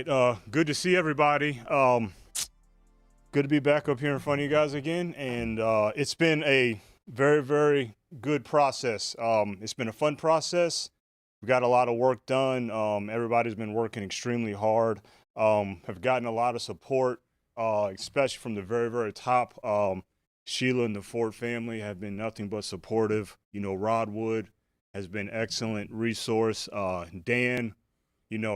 right. Good to see everybody. Good to be back up here in front of you guys again. And it's been a very, very good process. It's been a fun process. We got a lot of work done. Everybody's been working extremely hard. Have gotten a lot of support, especially from the very, very top. Sheila and the Ford family have been nothing but supportive. Rod Wood has been excellent resource. Dan,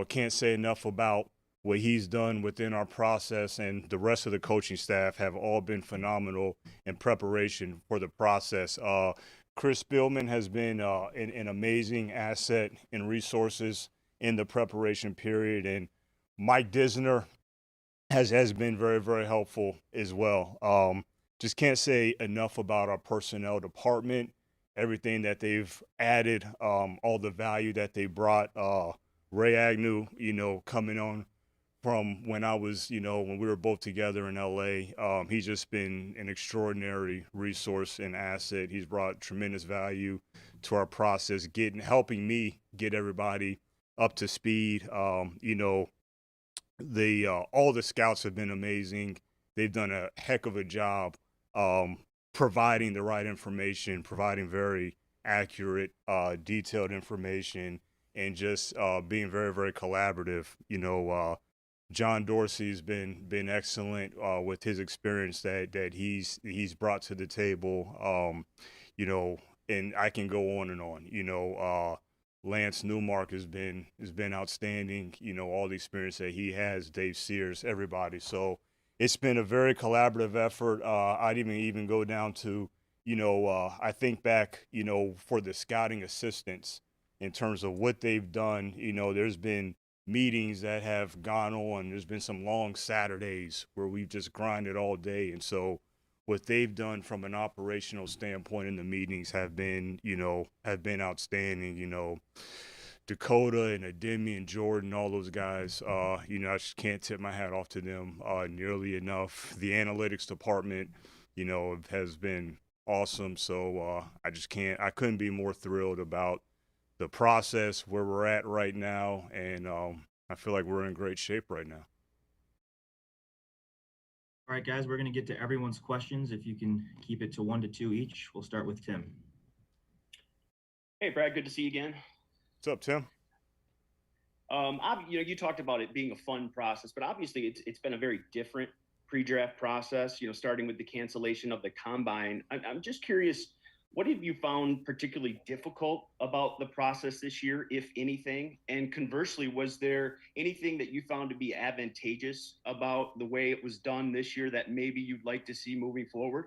can't say enough about what he's done within our process, and the rest of the coaching staff have all been phenomenal in preparation for the process. Chris Spillman has been an amazing asset and resources in the preparation period, and Mike Disner has been very, very helpful as well. Just can't say enough about our personnel department, everything that they've added, all the value that they brought. Ray Agnew, coming on from when I was, when we were both together in LA. He's just been an extraordinary resource and asset. He's brought tremendous value to our process, helping me get everybody up to speed. The all the scouts have been amazing. They've done a heck of a job providing the right information, providing very accurate, detailed information, and just being very, very collaborative. John Dorsey's been excellent with his experience that he's brought to the table. And I can go on and on. Lance Newmark has been outstanding. All the experience that he has, Dave Sears, everybody. So it's been a very collaborative effort. I'd even go down to, I think back, for the scouting assistants in terms of what they've done. There's been meetings that have gone on. There's been some long Saturdays where we've just grinded all day. And so what they've done from an operational standpoint in the meetings have been outstanding. Dakota and Ademi and Jordan, all those guys, I just can't tip my hat off to them nearly enough. The analytics department, has been awesome. So I couldn't be more thrilled about the process, where we're at right now, and I feel like we're in great shape right now. All right, guys, we're going to get to everyone's questions. If you can keep it to 1 to 2 each, we'll start with Tim. Hey, Brad, good to see you again. What's up, Tim? You talked about it being a fun process, but obviously it's been a very different pre-draft process, starting with the cancellation of the combine. I'm just curious, what have you found particularly difficult about the process this year, if anything? And conversely, was there anything that you found to be advantageous about the way it was done this year that maybe you'd like to see moving forward?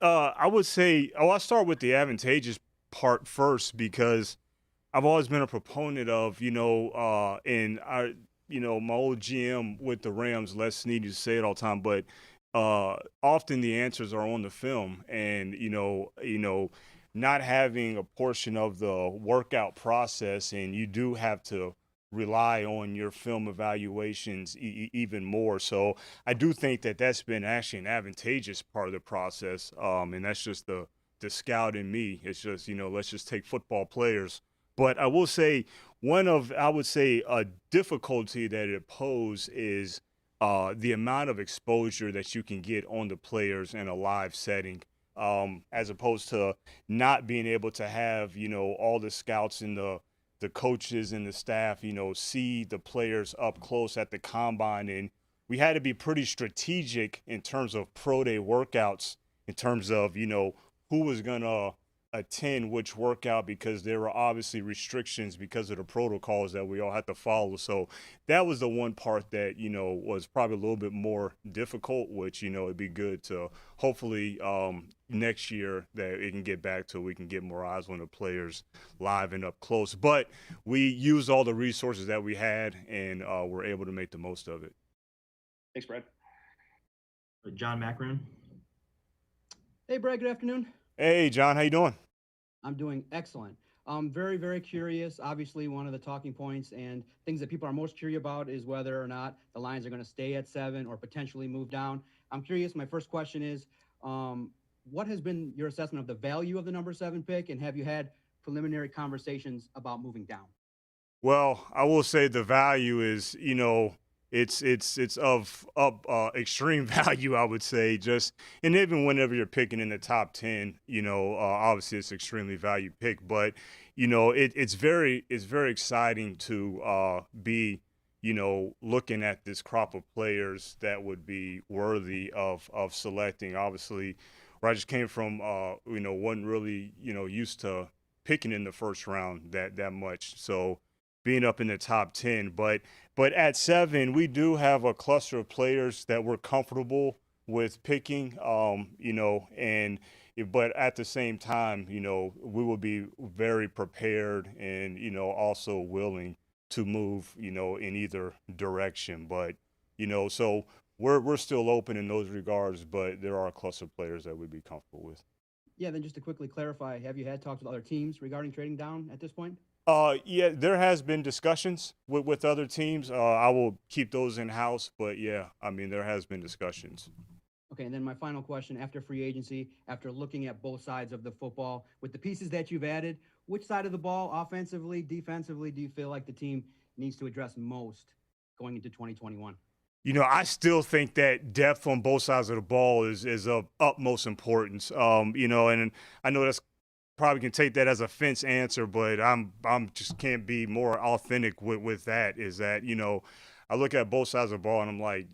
I would say, I'll start with the advantageous part first, because I've always been a proponent of, and my old GM with the Rams, Les Snead, used to say it all the time, but often the answers are on the film, and not having a portion of the workout process, and you do have to rely on your film evaluations even more. So I do think that that's been actually an advantageous part of the process, and that's just the scout in me. It's just, let's just take football players. But I will say I would say a difficulty that it poses is the amount of exposure that you can get on the players in a live setting, as opposed to not being able to have, all the scouts and the coaches and the staff, see the players up close at the combine. And we had to be pretty strategic in terms of pro day workouts, in terms of, who was going to attend which workout, because there were obviously restrictions because of the protocols that we all had to follow. So that was the one part that, was probably a little bit more difficult, which, it'd be good to hopefully next year that it can get back to, we can get more eyes on the players live and up close. But we used all the resources that we had, and we're able to make the most of it. Thanks, Brad. John Macron. Hey, Brad, good afternoon. Hey, John, how you doing? I'm doing excellent. Very, very curious. Obviously, one of the talking points and things that people are most curious about is whether or not the Lions are going to stay at 7 or potentially move down. I'm curious. My first question is, what has been your assessment of the value of the number 7 pick, and have you had preliminary conversations about moving down? Well, I will say the value is, it's of extreme value, I would say. Just and even whenever you're picking in the top 10, obviously it's extremely value pick, but it's very exciting to be looking at this crop of players that would be worthy of selecting. Obviously, where I just came from, wasn't really used to picking in the first round that much. So being up in the top 10, but at 7, we do have a cluster of players that we're comfortable with picking. And but at the same time, we will be very prepared and also willing to move, in either direction. But so we're still open in those regards, but there are a cluster of players that we'd be comfortable with. Yeah, then just to quickly clarify, have you had talks with other teams regarding trading down at this point? Yeah, there has been discussions with other teams. I will keep those in house, but yeah, I mean there has been discussions. Okay, and then my final question, after free agency, after looking at both sides of the football, with the pieces that you've added, which side of the ball, offensively, defensively, do you feel like the team needs to address most going into 2021? I still think that depth on both sides of the ball is of utmost importance. And I know that's probably can take that as a fence answer, but I'm just can't be more authentic with that. Is that I look at both sides of the ball and I'm like,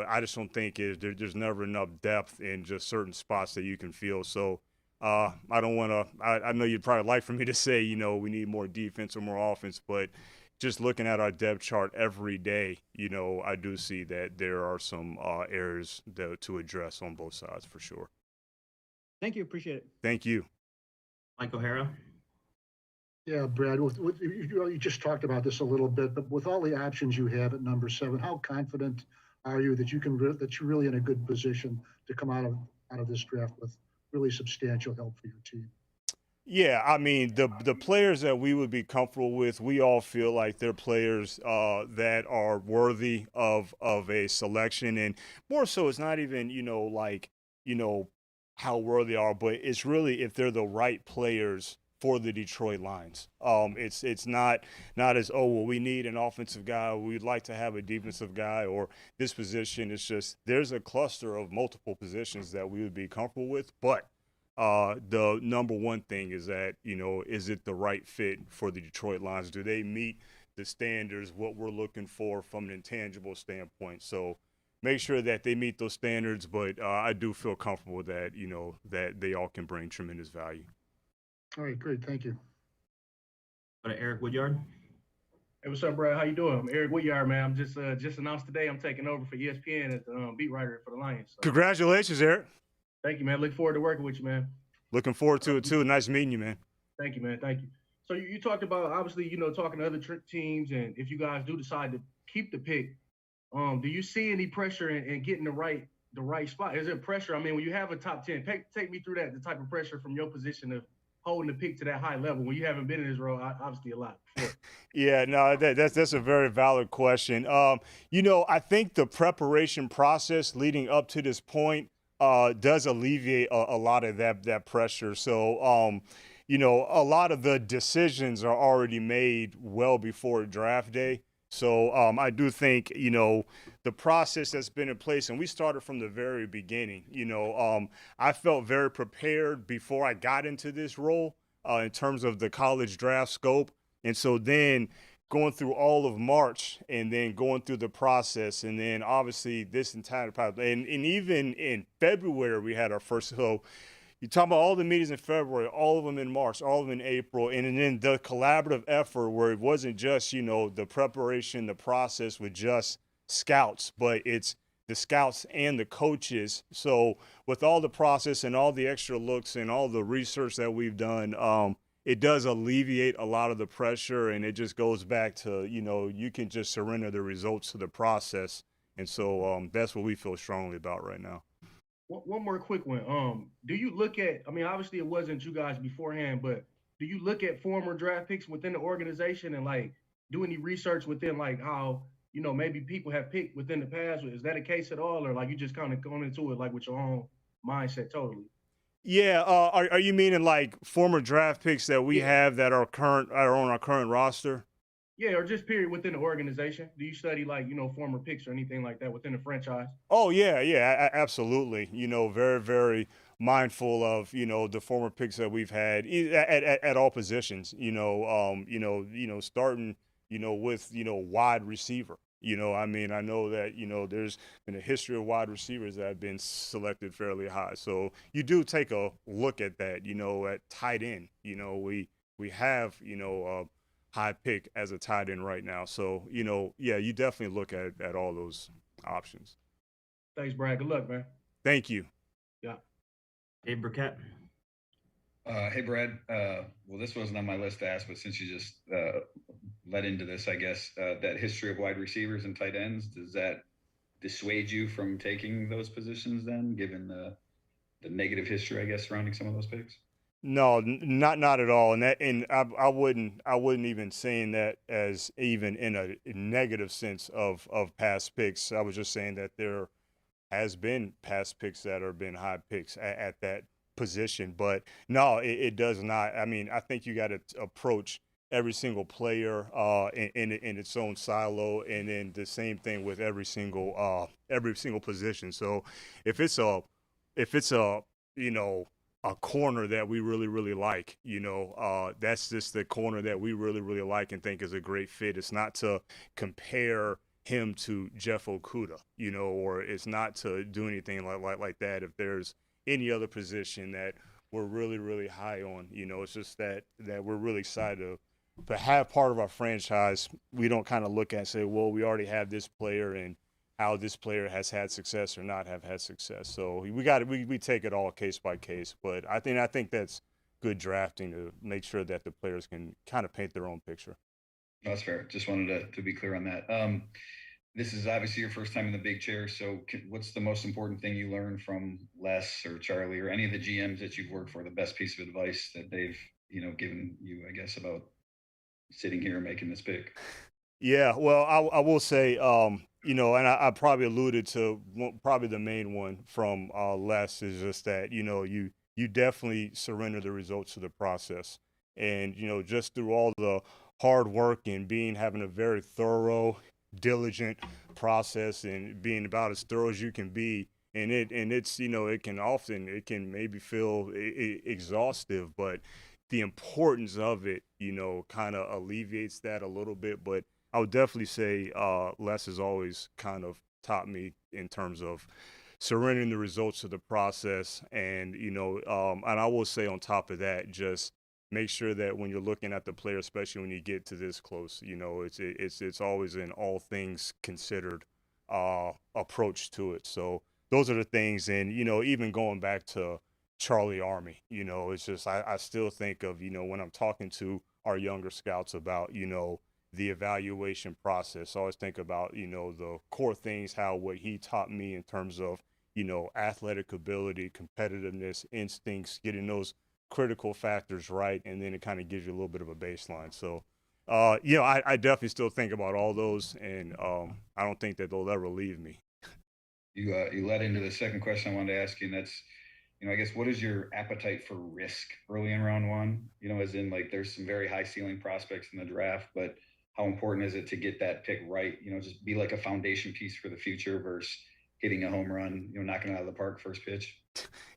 I just don't think there's never enough depth in just certain spots that you can feel. So I don't want to. I know you'd probably like for me to say, we need more defense or more offense, but just looking at our depth chart every day, I do see that there are some areas to address on both sides for sure. Thank you. Appreciate it. Thank you. Mike O'Hara. Yeah, Brad, you just talked about this a little bit, but with all the options you have at number 7, how confident are you that that you're really in a good position to come out of this draft with really substantial help for your team? Yeah, I mean the players that we would be comfortable with, we all feel like they're players that are worthy of a selection, and more so, it's not even like how worthy they are, but it's really if they're the right players for the Detroit Lions. It's not as well we need an offensive guy, or we'd like to have a defensive guy, or this position. It's just there's a cluster of multiple positions that we would be comfortable with, but the number one thing is that, is it the right fit for the Detroit Lions? Do they meet the standards, what we're looking for from an intangible standpoint? So make sure that they meet those standards, but I do feel comfortable that, that they all can bring tremendous value. All right, great. Thank you. Go to Eric Woodyard. Hey, what's up, Brad? How you doing? I'm Eric Woodyard, man. I'm just announced today I'm taking over for ESPN as the beat writer for the Lions. So. Congratulations, Eric. Thank you, man. Look forward to working with you, man. Looking forward to it, too. Nice meeting you, man. Thank you, man. Thank you. So you talked about, obviously, talking to other teams, and if you guys do decide to keep the pick, do you see any pressure in getting the right spot? Is there pressure? I mean, when you have a top 10, take me through that, the type of pressure from your position of holding the pick to that high level when you haven't been in this role, obviously, a lot before. Yeah, no, that's a very valid question. I think the preparation process leading up to this point does alleviate a lot of that pressure. So, a lot of the decisions are already made well before draft day. So I do think, the process that's been in place, and we started from the very beginning, I felt very prepared before I got into this role in terms of the college draft scope. And so then going through all of March and then going through the process, and then obviously this entire process, and even in February we had our first. So you talk about all the meetings in February, all of them in March, all of them in April, and then the collaborative effort where it wasn't just the preparation, the process with just scouts, but it's the scouts and the coaches. So with all the process and all the extra looks and all the research that we've done, it does alleviate a lot of the pressure, and it just goes back to, you can just surrender the results to the process. And so that's what we feel strongly about right now. One more quick one. Do you look at, I mean, obviously it wasn't you guys beforehand, but do you look at former draft picks within the organization and do any research within how, maybe people have picked within the past? Is that a case at all? Or you just kind of going into it with your own mindset totally? Yeah, are you meaning former draft picks that we have that are on our current roster? Yeah, or just period within the organization. Do you study like, former picks or anything like that within the franchise? Oh yeah, yeah, absolutely. Very, very mindful of the former picks that we've had at all positions. Starting with wide receiver. I mean, I know that there's been a history of wide receivers that have been selected fairly high. So you do take a look at that. At tight end. We have a high pick as a tight end right now. So yeah, you definitely look at all those options. Thanks, Brad. Good luck, man. Thank you. Yeah. Dave Burkett. Hey, Brad. Well, this wasn't on my list to ask, but since you just led into this, I guess that history of wide receivers and tight ends, does that dissuade you from taking those positions then, given the negative history, I guess, surrounding some of those picks? No, not at all. And I wouldn't even saying that as even in a negative sense of past picks. I was just saying that there has been past picks that have been high picks at that position. But no, it does not. I mean, I think you got to approach every single player in its own silo, and then the same thing with every single position. So if it's a a corner that we really really like, that's just the corner that we really really like and think is a great fit. It's not to compare him to Jeff Okuda, or it's not to do anything like that. If there's any other position that we're really really high on, it's just that we're really excited to have part of our franchise. We don't kind of look at and say, well, we already have this player and how this player has had success or not have had success. So we take it all case by case. But I think that's good drafting to make sure that the players can kind of paint their own picture. That's fair. Just wanted to be clear on that. This is obviously your first time in the big chair. So what's the most important thing you learned from Les or Charlie or any of the GMs that you've worked for, the best piece of advice that they've, given you, I guess, about sitting here and making this pick? Yeah, well, I will say, and I probably alluded to probably the main one from Les is just that, you definitely surrender the results to the process. And, just through all the hard work and having a very thorough, diligent process and being about as thorough as you can be. And it's, it can maybe feel exhaustive, but the importance of it, kind of alleviates that a little bit. But I would definitely say Les has always kind of taught me in terms of surrendering the results to the process. And, and I will say on top of that, just make sure that when you're looking at the player, especially when you get to this close, it's always an all things considered approach to it. So those are the things. And, even going back to Charlie Army, it's just I still think of, when I'm talking to our younger scouts about, the evaluation process. I always think about, the core things, what he taught me in terms of, athletic ability, competitiveness, instincts, getting those critical factors right. And then it kind of gives you a little bit of a baseline. So, I definitely still think about all those. And I don't think that they'll ever leave me. You led into the second question I wanted to ask you, and that's, I guess, what is your appetite for risk early in round one? As in, like, there's some very high ceiling prospects in the draft, but how important is it to get that pick right? Just be like a foundation piece for the future versus hitting a home run, knocking it out of the park first pitch.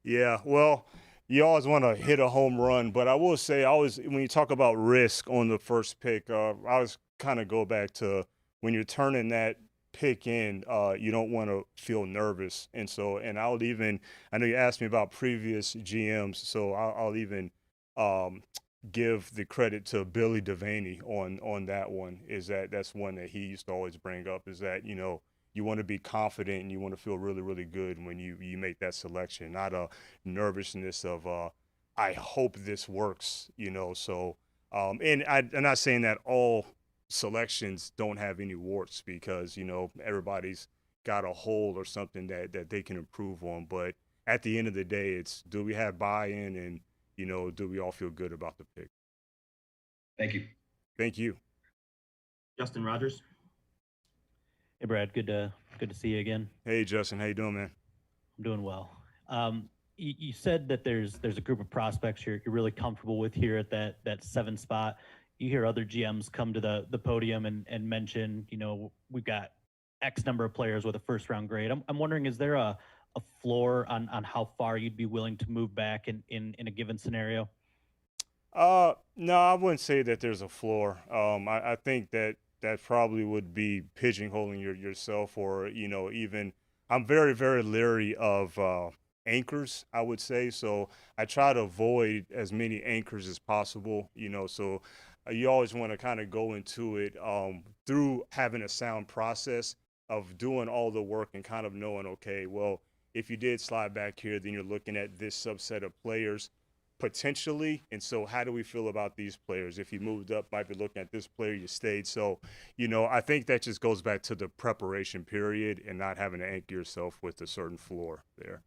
Yeah, well, you always want to hit a home run, but I will say, when you talk about risk on the first pick, I always kind of go back to when you're turning that pick in, you don't want to feel nervous. And so, and I know you asked me about previous GMs, so I'll even give the credit to Billy Devaney on that one. Is that's one that he used to always bring up, is that, you want to be confident and you want to feel really, really good when you make that selection, not a nervousness of, I hope this works, so, and I'm not saying that all selections don't have any warts because, everybody's got a hole or something that they can improve on. But at the end of the day, it's, do we have buy-in and, do we all feel good about the pick? Thank you. Thank you. Justin Rogers. Hey, Brad. Good to see you again. Hey, Justin. How you doing, man? I'm doing well. You said that there's a group of prospects you're really comfortable with here at that 7 spot. you hear other GMs come to the podium and mention, we've got X number of players with a first round grade. I'm wondering, is there a floor on how far you'd be willing to move back in a given scenario? No, I wouldn't say that there's a floor. I think that that probably would be pigeonholing yourself, or even I'm very very leery of anchors. I would say so. I try to avoid as many anchors as possible. So you always want to kind of go into it through having a sound process of doing all the work and kind of knowing, okay, well, if you did slide back here, then you're looking at this subset of players potentially. And so how do we feel about these players? If you moved up, might be looking at this player, you stayed. So, I think that just goes back to the preparation period and not having to anchor yourself with a certain floor there.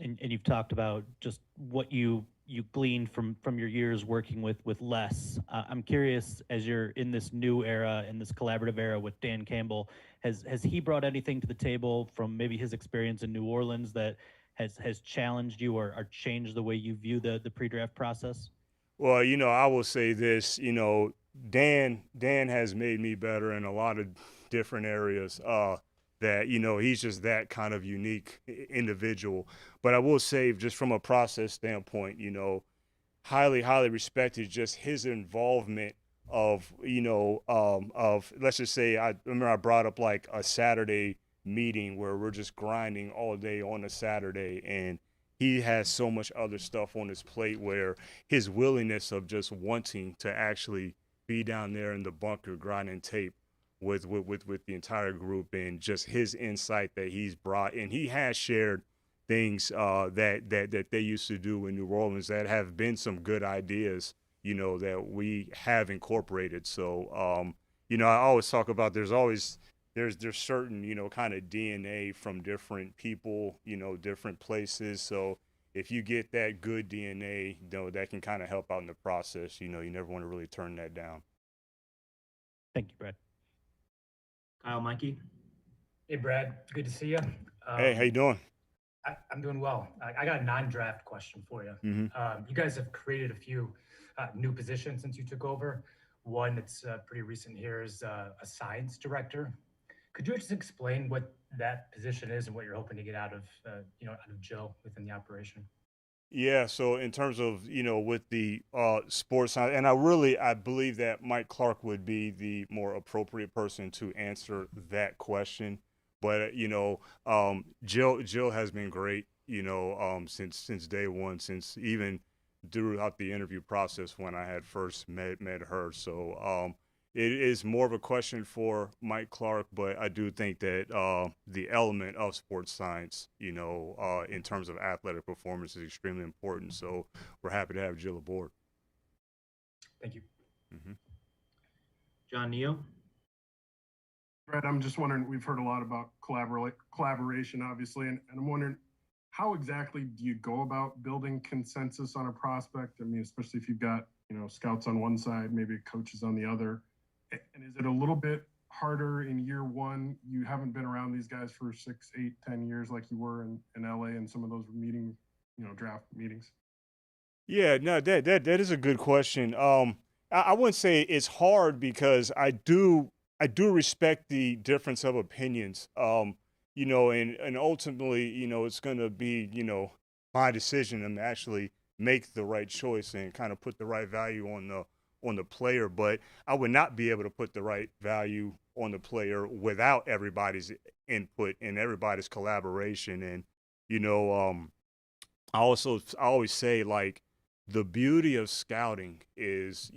And you've talked about just what you gleaned from your years working with Les. I'm curious, as you're in this new era, in this collaborative era with Dan Campbell, has he brought anything to the table from maybe his experience in New Orleans that has challenged you or changed the way you view the pre-draft process? Well, I will say this, Dan has made me better in a lot of different areas. That he's just that kind of unique individual. But I will say, just from a process standpoint, highly highly respected just his involvement of let's just say, I remember I brought up like a Saturday meeting where we're just grinding all day on a Saturday, and he has so much other stuff on his plate where his willingness of just wanting to actually be down there in the bunker grinding tape with the entire group, and just his insight that he's brought, and he has shared things that they used to do in New Orleans that have been some good ideas, that we have incorporated. So I always talk about there's certain kind of DNA from different people, different places. So if you get that good DNA, that can kind of help out in the process. You never want to really turn that down. Thank you, Brad. Kyle, Mikey. Hey, Brad. Good to see you. Hey, how you doing? I'm doing well. I got a non-draft question for you. You guys have created a few new positions since you took over. One that's pretty recent here is a science director. Could you just explain what that position is and what you're hoping to get out of Joe within the operation? Yeah, so in terms of, with the sports side, and I believe that Mike Clark would be the more appropriate person to answer that question. But Jill has been great, since day one, since even throughout the interview process when I had first met her. So it is more of a question for Mike Clark, but I do think that the element of sports science, in terms of athletic performance, is extremely important. So we're happy to have Jill aboard. Thank you. Mm-hmm. John Neo. Brett, I'm just wondering, we've heard a lot about collaboration, obviously, and I'm wondering, how exactly do you go about building consensus on a prospect? I mean, especially if you've got, scouts on one side, maybe coaches on the other. And is it a little bit harder in year one? You haven't been around these guys for 6, 8, 10 years like you were in LA and some of those draft meetings. Yeah, no, that is a good question. I wouldn't say it's hard because I do respect the difference of opinions. And ultimately, it's going to be, my decision to actually make the right choice and kind of put the right value on the player. But I would not be able to put the right value on the player without everybody's input and everybody's collaboration. And, I always say, like, the beauty of scouting is,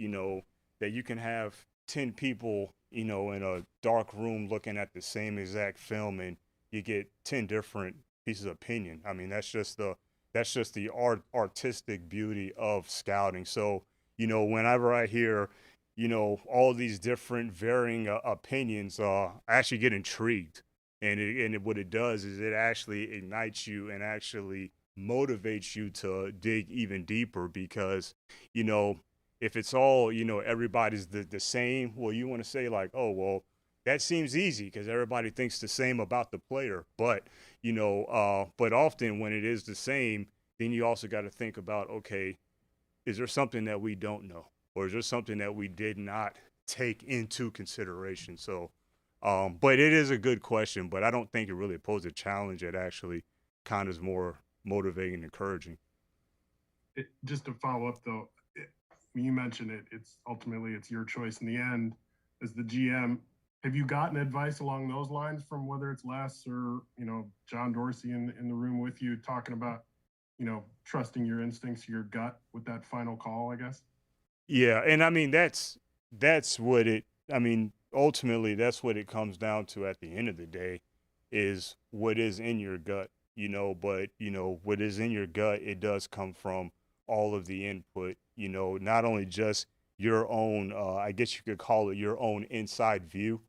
that you can have 10 people, in a dark room looking at the same exact film, and you get 10 different pieces of opinion. I mean, that's just the artistic beauty of scouting. So, whenever I hear, all these different varying opinions, I actually get intrigued. And what it does is it actually ignites you and actually motivates you to dig even deeper, because, if it's all, everybody's the same, well, you want to say like, oh, well, that seems easy because everybody thinks the same about the player. But, but often when it is the same, then you also got to think about, okay, is there something that we don't know? or is there something that we did not take into consideration? So, but it is a good question, but I don't think it really poses a challenge. It actually kind of is more motivating and encouraging. Just to follow up though, when you mentioned it, it's ultimately it's your choice in the end as the GM. Have you gotten advice along those lines from whether it's Les or, John Dorsey in the room with you talking about, trusting your instincts, your gut with that final call, I guess? Yeah, and I mean that's what it. I mean, ultimately, that's what it comes down to at the end of the day, is what is in your gut. But what is in your gut, it does come from all of the input. Not only just your own. I guess you could call it your own inside view,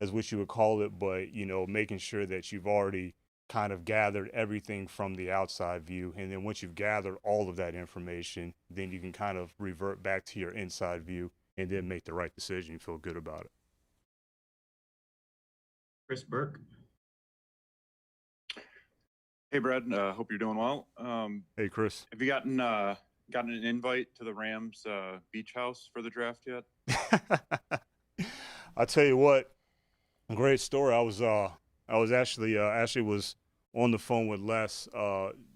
as what you would call it, but making sure that you've already kind of gathered everything from the outside view, and then once you've gathered all of that information, then you can kind of revert back to your inside view and then make the right decision. You feel good about it. Chris Burke. Hey, Brad. Hope you're doing well. Hey, Chris. Have you gotten an invite to the Rams beach house for the draft yet? I'll tell you what, great story. I was actually was on the phone with Les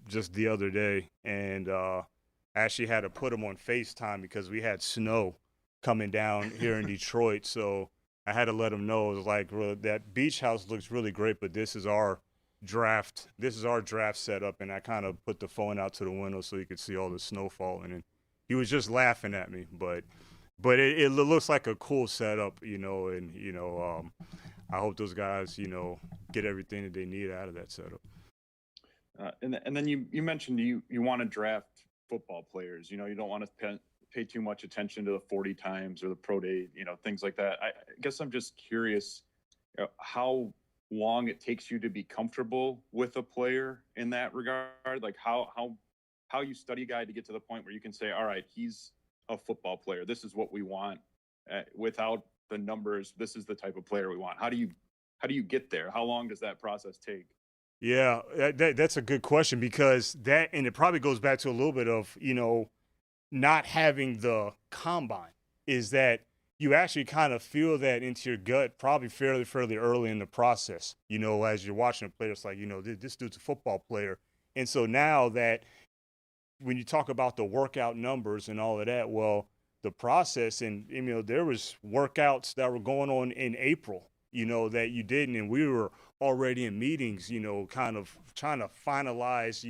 just the other day, and actually had to put him on FaceTime because we had snow coming down here in Detroit. So I had to let him know, it was like, that beach house looks really great, but this is our draft setup. And I kind of put the phone out to the window so he could see all the snow falling, and he was just laughing at me, but it looks like a cool setup, and I hope those guys, get everything that they need out of that setup. And then you mentioned you want to draft football players. You don't want to pay too much attention to the 40 times or the pro day, things like that. I guess I'm just curious how long it takes you to be comfortable with a player in that regard. Like how you study a guy to get to the point where you can say, all right, he's a football player. This is what we want. Without the numbers, this is the type of player we want. How do you get there? How long does that process take? Yeah, that's a good question, because and it probably goes back to a little bit of, not having the combine, is that you actually kind of feel that into your gut probably fairly early in the process, as you're watching a player. It's like, this dude's a football player. And so now that when you talk about the workout numbers and all of that, well, the process, and there was workouts that were going on in April, that you didn't, and we were already in meetings, kind of trying to finalize,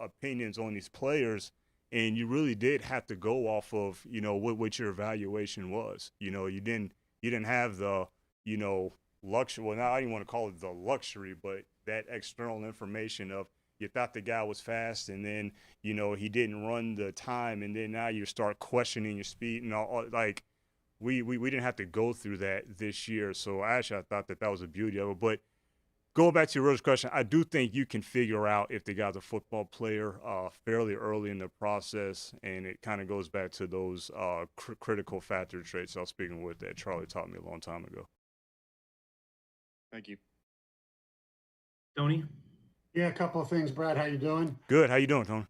opinions on these players, and you really did have to go off of, what your evaluation was. You didn't have the, luxury. Well, now I don't even want to call it the luxury, but that external information of, you thought the guy was fast, and then, he didn't run the time, and then now you start questioning your speed and all. Like, we didn't have to go through that this year. So actually, I thought that was the beauty of it. But going back to your original question, I do think you can figure out if the guy's a football player fairly early in the process, and it kind of goes back to those critical factor traits I was speaking with that Charlie taught me a long time ago. Thank you. Tony? Yeah, a couple of things. Brad, how you doing? Good. How you doing, Tony?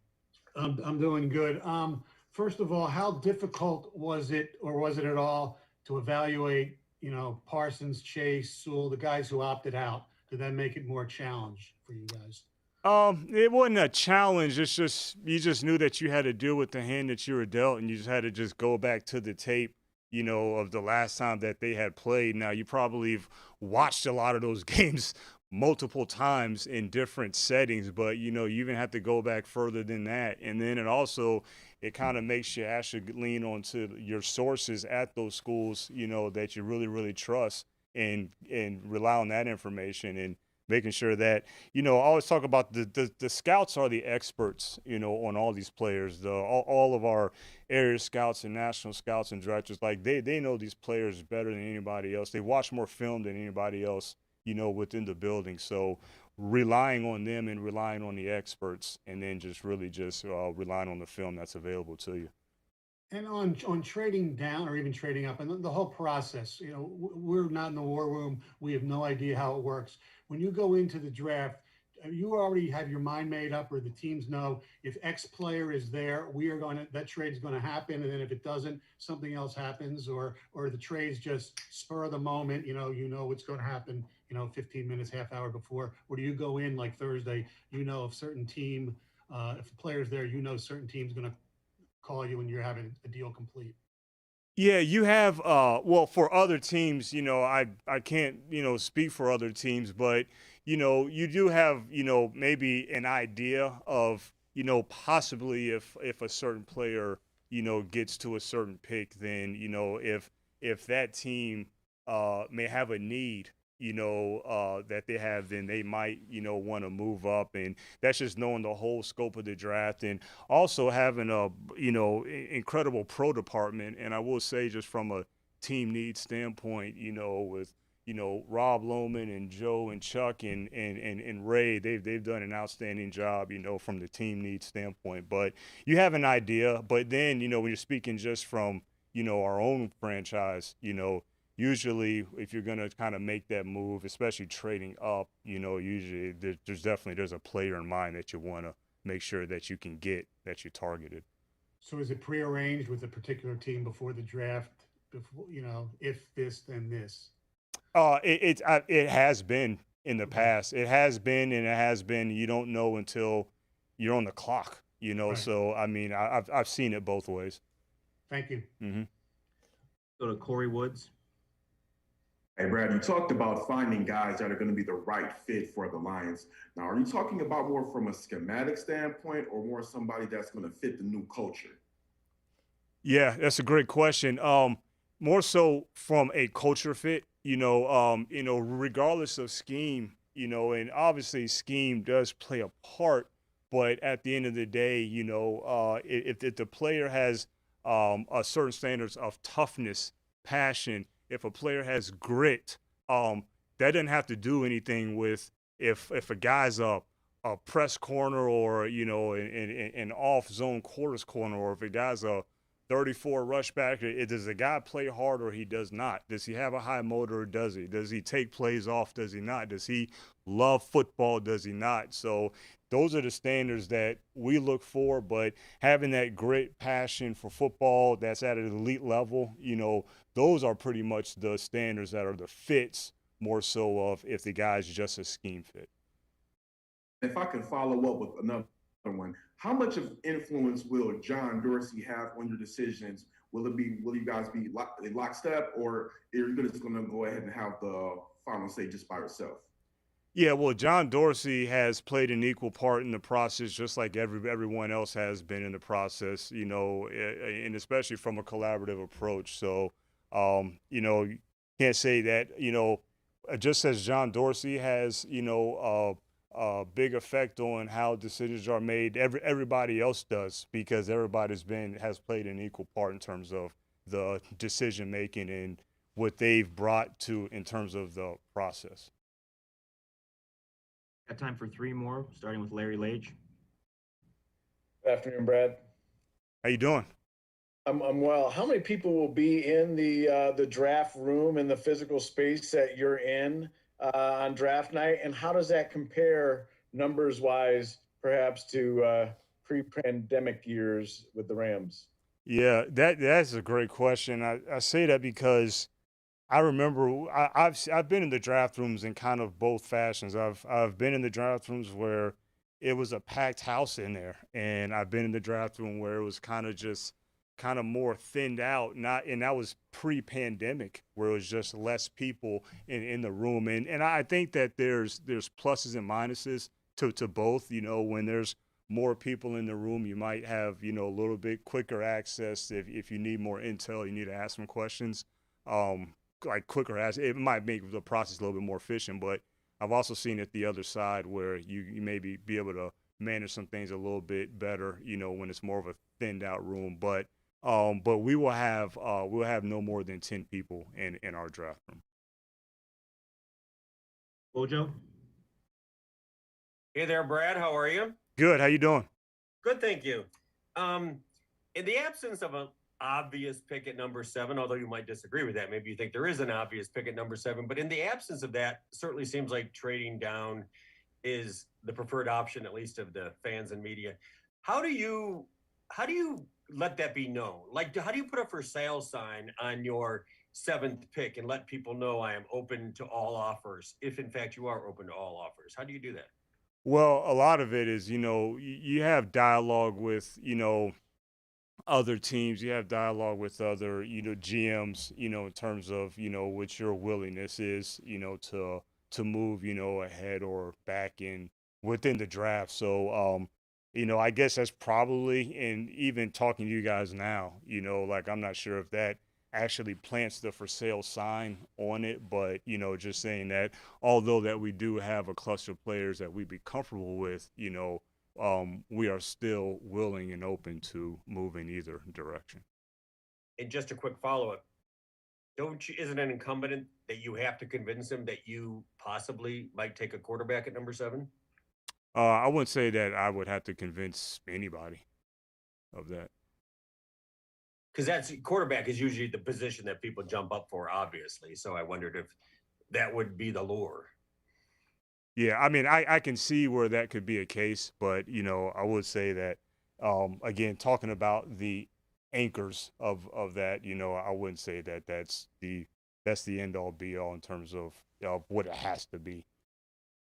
I'm doing good. First of all, how difficult was it, or was it at all, to evaluate, Parsons, Chase, Sewell, the guys who opted out? Did that make it more challenge for you guys? It wasn't a challenge. It's just, you just knew that you had to deal with the hand that you were dealt, and you just had to just go back to the tape, of the last time that they had played. Now, you probably have watched a lot of those games multiple times in different settings, but you even have to go back further than that. And then it kind of makes you actually lean onto your sources at those schools, that you really, really trust, and rely on that information, and making sure that, I always talk about the scouts are the experts, on all these players. All of our area scouts and national scouts and directors, like they know these players better than anybody else. They watch more film than anybody else, within the building. So relying on them and relying on the experts, and then just relying on the film that's available to you. And on trading down or even trading up, and the whole process, we're not in the war room. We have no idea how it works. When you go into the draft, you already have your mind made up, or the teams know if X player is there, that trade's going to happen. And then if it doesn't, something else happens, or the trades just spur of the moment, you know what's going to happen, 15 minutes, half hour before, or do you go in like Thursday, if certain team, if the player's there, certain team's going to call you when you're having a deal complete? Yeah, you have well, for other teams, I can't, speak for other teams, but you do have, maybe an idea of, possibly if a certain player, gets to a certain pick, then, if that team may have a need, that they have, then they might, want to move up. And that's just knowing the whole scope of the draft, and also having a, incredible pro department. And I will say, just from a team needs standpoint, with, Rob Lohman and Joe and Chuck and Ray, they've done an outstanding job, from the team needs standpoint. But you have an idea, but then, when you're speaking just from, our own franchise, usually if you're going to kind of make that move, especially trading up, usually there's a player in mind that you want to make sure that you can get, that you targeted. So is it prearranged with a particular team before the draft? Before, if this, then this. It has been in the past. It has been, and it has been. You don't know until you're on the clock. Right. So I mean, I've seen it both ways. Thank you. Mm-hmm. Go to Corey Woods. Hey, Brad, you talked about finding guys that are going to be the right fit for the Lions. Now, are you talking about more from a schematic standpoint, or more somebody that's going to fit the new culture? Yeah, that's a great question. More so from a culture fit, regardless of scheme, and obviously scheme does play a part, but at the end of the day, if the player has a certain standards of toughness, passion, if a player has grit, that doesn't have to do anything with if a guy's a press corner, or an off zone quarters corner, or if a guy's a 34 rush back. Does the guy play hard or he does not? Does he have a high motor or does he? Does he take plays off? Does he not? Does he love football? Does he not? So those are the standards that we look for. But having that great passion for football that's at an elite level, those are pretty much the standards that are the fits, more so of if the guy's just a scheme fit. If I can follow up with another one, how much of influence will John Dorsey have on your decisions? Will you guys be lockstep, or are you just going to go ahead and have the final say just by yourself? Yeah, well, John Dorsey has played an equal part in the process, just like everyone else has been in the process, and especially from a collaborative approach. So, can't say that, just as John Dorsey has, a big effect on how decisions are made, everybody else does, because everybody's has played an equal part in terms of the decision making and what they've brought to in terms of the process. Got time for three more, starting with Larry Lage. Good afternoon, Brad. How you doing? I'm well. How many people will be in the draft room and the physical space that you're in on draft night, and how does that compare numbers-wise, perhaps to pre-pandemic years with the Rams? Yeah, that's a great question. I say that because I remember I've been in the draft rooms in kind of both fashions. I've been in the draft rooms where it was a packed house in there, and I've been in the draft room where it was kind of more thinned out, and that was pre-pandemic, where it was just less people in the room. And I think that there's pluses and minuses to both. When there's more people in the room, you might have, a little bit quicker access. If you need more intel, you need to ask some questions. Like quicker access, it might make the process a little bit more efficient. But I've also seen it the other side, where you maybe be able to manage some things a little bit better, when it's more of a thinned out room. But we will have no more than 10 people in our draft room. Bojo. Hey there, Brad. How are you? Good. How you doing? Good, thank you. In the absence of an obvious pick at number 7, although you might disagree with that, maybe you think there is an obvious pick at number 7, but in the absence of that, certainly seems like trading down is the preferred option, at least of the fans and media. How do you let that be known? Like, how do you put a for sale sign on your 7th pick and let people know I am open to all offers, if in fact you are open to all offers? How do you do that? Well, a lot of it is, you have dialogue with, other teams. You have dialogue with other, GMs, in terms of, what your willingness is, to move, ahead or back in within the draft. So, I guess that's probably, and even talking to you guys now, like I'm not sure if that actually plants the for sale sign on it, but just saying that although that we do have a cluster of players that we'd be comfortable with, we are still willing and open to move in either direction. And just a quick follow-up. Isn't it incumbent that you have to convince them that you possibly might take a quarterback at number 7? I wouldn't say that I would have to convince anybody of that. Because quarterback is usually the position that people jump up for, obviously. So I wondered if that would be the lure. Yeah, I mean, I can see where that could be a case, but I would say that again, talking about the anchors of that, I wouldn't say that that's the end all be all in terms of what it has to be.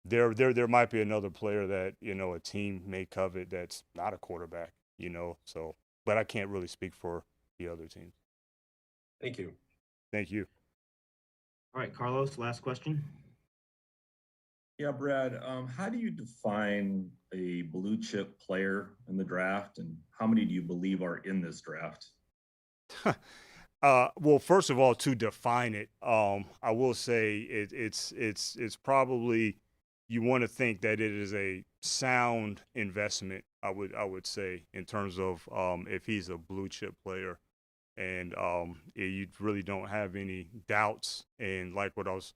There might be another player that a team may covet that's not a quarterback, so, but I can't really speak for the other teams. Thank you. Thank you. All right, Carlos, last question. Yeah, Brad, how do you define a blue chip player in the draft, and how many do you believe are in this draft? Well, first of all, to define it, I will say it's probably, you want to think that it is a sound investment. I would say in terms of if he's a blue chip player, and you really don't have any doubts. And like what I was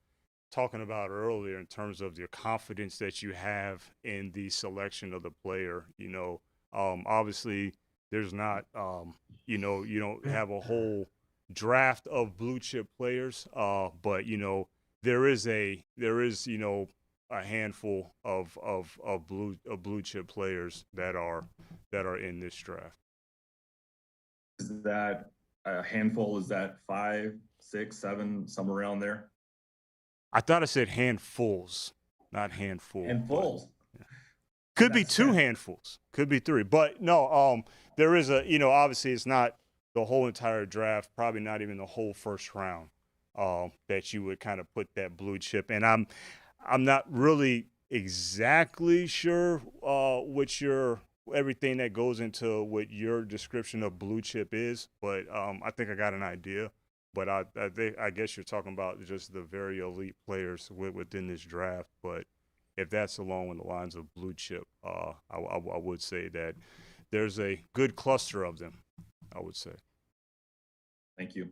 talking about earlier in terms of your confidence that you have in the selection of the player, obviously there's not, you don't have a whole draft of blue chip players, but there is a handful of blue chip players that are in this draft. Is that a handful? Is that 5, 6, 7, somewhere around there? I thought I said handfuls, not handful. Handfuls. Yeah. Could be 2 handfuls, could be 3, but no. There is a, obviously it's not the whole entire draft, probably not even the whole first round, that you would kind of put that blue chip. And I'm not really exactly sure everything that goes into what your description of blue chip is, but I think I got an idea. But I guess you're talking about just the very elite players within this draft. But if that's along the lines of blue chip, I would say that there's a good cluster of them, I would say. Thank you.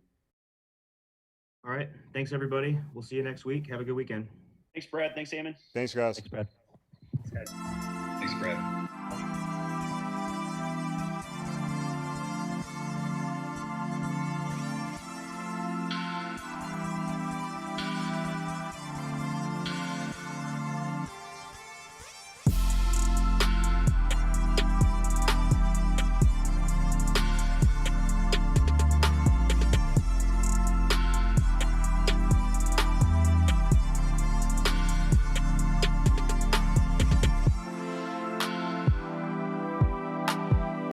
All right. Thanks, everybody. We'll see you next week. Have a good weekend. Thanks, Brad. Thanks, Eamon. Thanks, guys. Thanks, Brad. Thanks, Brad.